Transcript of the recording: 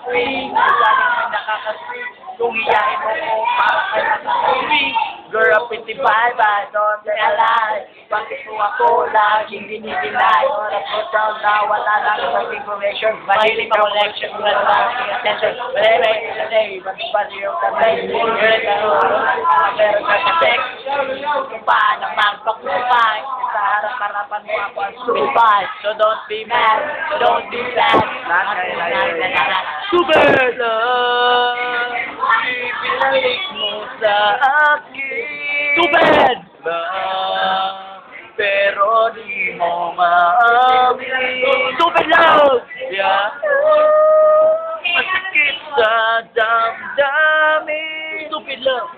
free. Laging may nakaka-free. Kung hiyain mo ko, para kayo nakaka-free. Girl, pretty bye-bye, don't realize. Bakit mo ako laging dinidinay? Oras ko down na, wala lang sa information. Mahilig ka collection, wala lang ang attention. Whatever it is today, but yung kamay. Meron ka sa sex. Kung paano magpaklupay. Sa harap-harapan mo ako ang supay. So don't be mad, so don't be sad. Super love, ipinalik mo sa akin. Super love, pero di mo maamin. Super love, yeah. Masakit sa damdamin. Stupid love.